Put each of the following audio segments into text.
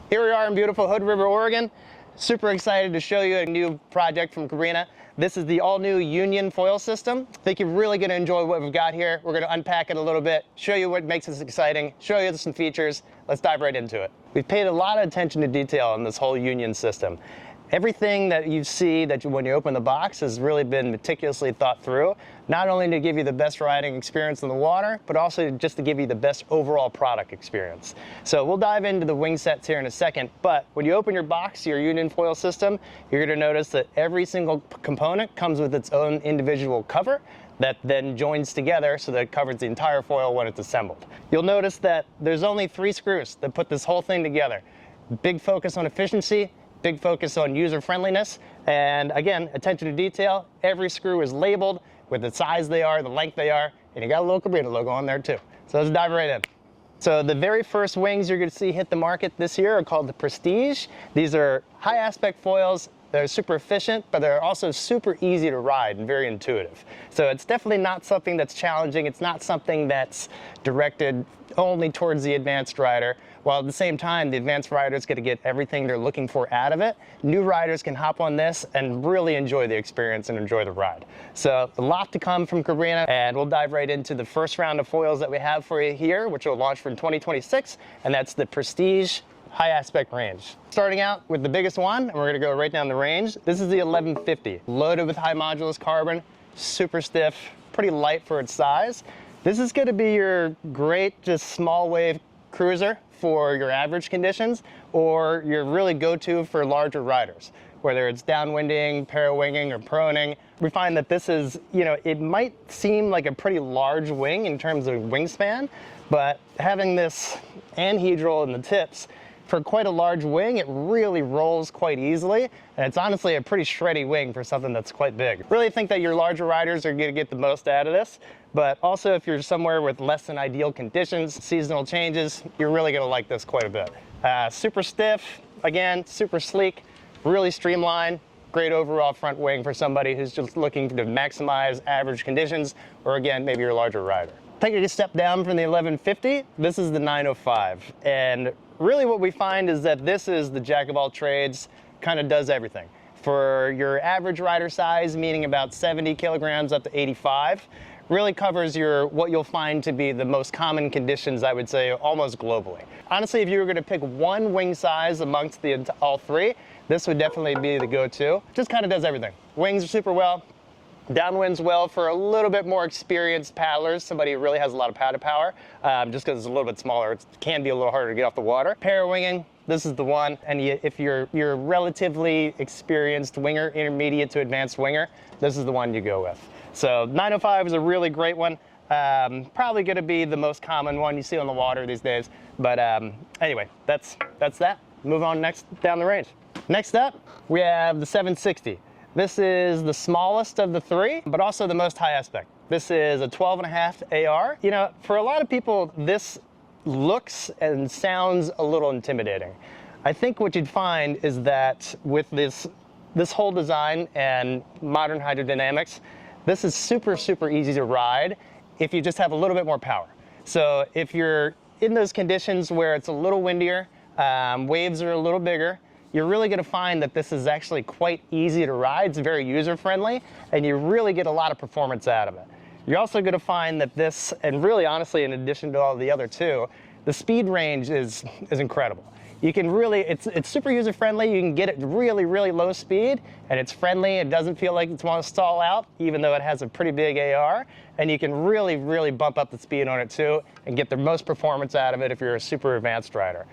Here we are in beautiful Hood River, Oregon. Super excited to show you a new project from Cabrinha. This is the all-new Union foil system. I think you're really going to enjoy what we've got here. We're going to unpack it a little bit, show you what makes this exciting, show you some features. Let's dive right into it. We've paid a lot of attention to detail in this whole Union system. Everything that you see when you open the box has really been meticulously thought through, not only to give you the best riding experience in the water, but also just to give you the best overall product experience. So we'll dive into the wing sets here in a second, but when you open your box, your Union foil system, you're going to notice that every single component comes with its own individual cover that then joins together so that it covers the entire foil when it's assembled. You'll notice that there's only 3 screws that put this whole thing together. Big focus on efficiency, big focus on user friendliness, and again, attention to detail. Every screw is labeled with the size they are, the length they are, and you got a little Cabrinha logo on there too. So let's dive right in. So the very first wings you're going to see hit the market this year are called the Prestige. These are high aspect foils. They're super efficient, but they're also super easy to ride and very intuitive. So it's definitely not something that's challenging. It's not something that's directed only towards the advanced rider, while at the same time, the advanced rider is going to get everything they're looking for out of it. New riders can hop on this and really enjoy the experience and enjoy the ride. So a lot to come from Cabrinha, and we'll dive right into the first round of foils that we have for you here, which will launch in 2026, and that's the Prestige high aspect range. Starting out with the biggest one, and we're gonna go right down the range. This is the 1150, loaded with high modulus carbon, super stiff, pretty light for its size. This is gonna be your great, just small wave cruiser for your average conditions, or your really go-to for larger riders, whether it's downwinding, para-winging, or proning. We find that this is, it might seem like a pretty large wing in terms of wingspan, but having this anhedral in the tips, for quite a large wing, it really rolls quite easily, and it's honestly a pretty shreddy wing for something that's quite big. Really think that your larger riders are going to get the most out of this, but also if you're somewhere with less than ideal conditions, seasonal changes, you're really going to like this quite a bit. Super stiff, again, super sleek, really streamlined, great overall front wing for somebody who's just looking to maximize average conditions, or again, maybe your larger rider. Taking a step down from the 1150, this is the 905, and really what we find is that this is the jack of all trades, kind of does everything. For your average rider size, meaning about 70 kilograms up to 85, really covers what you'll find to be the most common conditions, I would say, almost globally. Honestly, if you were going to pick one wing size amongst all 3, this would definitely be the go-to. Just kind of does everything. Wings are super well. Downwinds well for a little bit more experienced paddlers, somebody who really has a lot of paddle power, just because it's a little bit smaller, it can be a little harder to get off the water. Para-winging, this is the one, and if you're a relatively experienced winger, intermediate to advanced winger, this is the one you go with. So 905 is a really great one, probably going to be the most common one you see on the water these days, but anyway, that's that. Move on next down the range. Next up, we have the 760. This is the smallest of the 3, but also the most high aspect. This is a 12.5 AR. For a lot of people, this looks and sounds a little intimidating. I think what you'd find is that with this whole design and modern hydrodynamics, this is super, super easy to ride if you just have a little bit more power. So if you're in those conditions where it's a little windier, waves are a little bigger, you're really going to find that this is actually quite easy to ride. It's very user-friendly, and you really get a lot of performance out of it. You're also going to find that this, and really honestly, in addition to all the other 2, the speed range is incredible. You can really, it's super user-friendly. You can get it really, really low speed, and it's friendly. It doesn't feel like it's want to stall out, even though it has a pretty big AR. And you can really, really bump up the speed on it too, and get the most performance out of it if you're a super advanced rider.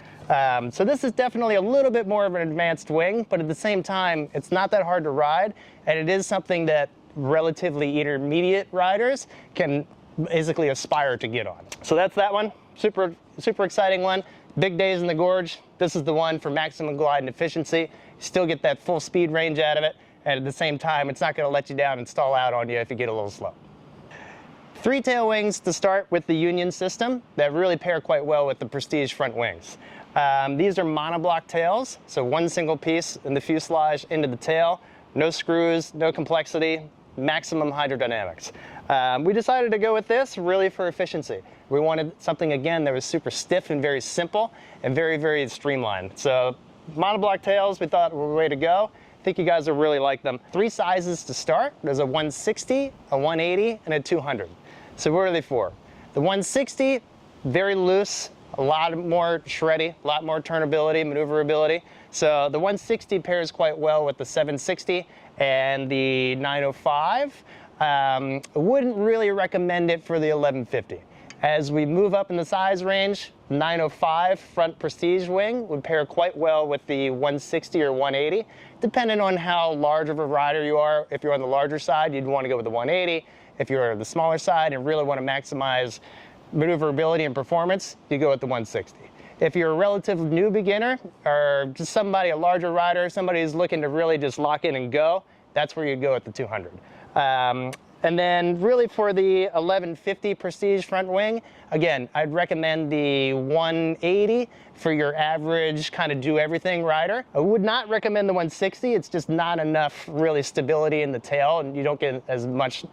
So this is definitely a little bit more of an advanced wing, but at the same time, it's not that hard to ride, and it is something that relatively intermediate riders can basically aspire to get on. So that's that one. Super, super exciting one. Big days in the gorge. This is the one for maximum glide and efficiency. You still get that full speed range out of it, and at the same time, it's not going to let you down and stall out on you if you get a little slow. 3 tail wings to start with the Union system that really pair quite well with the Prestige front wings. These are monoblock tails, so one single piece in the fuselage into the tail. No screws, no complexity, maximum hydrodynamics. We decided to go with this really for efficiency. We wanted something, again, that was super stiff and very simple and very, very streamlined. So monoblock tails we thought were the way to go. I think you guys will really like them. 3 sizes to start. There's a 160, a 180, and a 200. So what are they for? The 160, very loose, a lot more shreddy, a lot more turnability, maneuverability. So the 160 pairs quite well with the 760 and the 905. I wouldn't really recommend it for the 1150. As we move up in the size range, 905 front prestige wing would pair quite well with the 160 or 180, depending on how large of a rider you are. If you're on the larger side, you'd want to go with the 180. If you're on the smaller side and really want to maximize maneuverability and performance, you go with the 160. If you're a relative new beginner or just somebody, a larger rider, somebody who's looking to really just lock in and go, that's where you'd go with the 200. And then really for the 1150 Prestige front wing, again, I'd recommend the 180 for your average kind of do everything rider. I would not recommend the 160. It's just not enough really stability in the tail and you don't get as much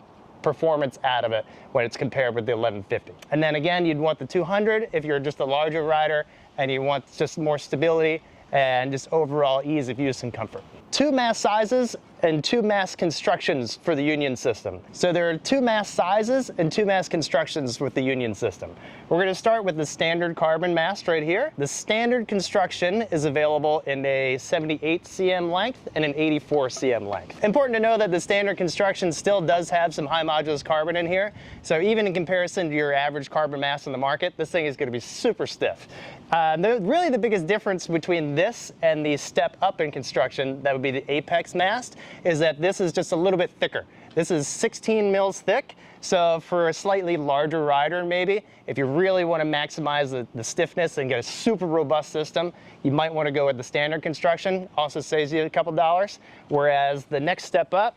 performance out of it when it's compared with the 1150. And then again, you'd want the 200 if you're just a larger rider and you want just more stability and just overall ease of use and comfort. 2 mast sizes and 2 mast constructions for the Union system. So there are 2 mast sizes and 2 mast constructions with the Union system. We're going to start with the standard carbon mast right here. The standard construction is available in a 78 cm length and an 84 cm length. Important to know that the standard construction still does have some high modulus carbon in here. So even in comparison to your average carbon mast on the market, this thing is going to be super stiff. Really the biggest difference between this and the step up in construction, that would be the apex mast, is that this is just a little bit thicker. This is 16 mils thick, so for a slightly larger rider maybe, if you really want to maximize the stiffness and get a super robust system, you might want to go with the standard construction. Also saves you a couple dollars. Whereas the next step up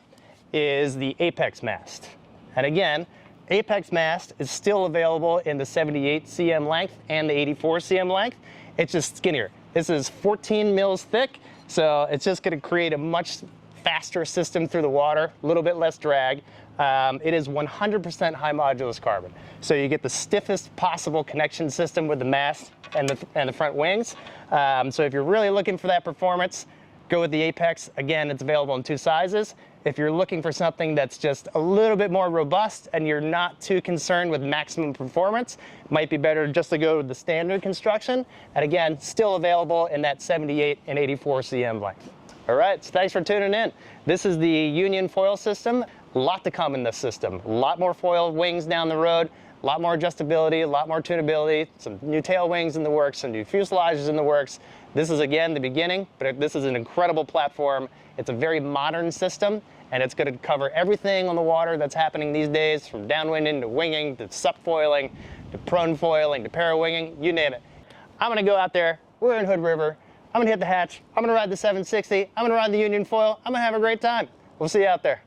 is the apex mast. And again, apex mast is still available in the 78 cm length and the 84 cm length. It's just skinnier. This is 14 mils thick, so it's just going to create a much faster system through the water, a little bit less drag. It is 100% high modulus carbon. So you get the stiffest possible connection system with the mast and the front wings. So if you're really looking for that performance, go with the Apex. Again, it's available in 2 sizes. If you're looking for something that's just a little bit more robust and you're not too concerned with maximum performance, it might be better just to go with the standard construction. And again, still available in that 78 and 84 cm length. All right, so thanks for tuning in. This is the Union foil system. A lot to come in this system. A lot more foil wings down the road, a lot more adjustability, a lot more tunability, some new tail wings in the works, some new fuselages in the works. This is, again, the beginning, but this is an incredible platform. It's a very modern system, and it's going to cover everything on the water that's happening these days, from downwinding to winging to subfoiling to prone foiling to para-winging, you name it. I'm going to go out there. We're in Hood River. I'm going to hit the hatch. I'm going to ride the 760. I'm going to ride the Union foil. I'm going to have a great time. We'll see you out there.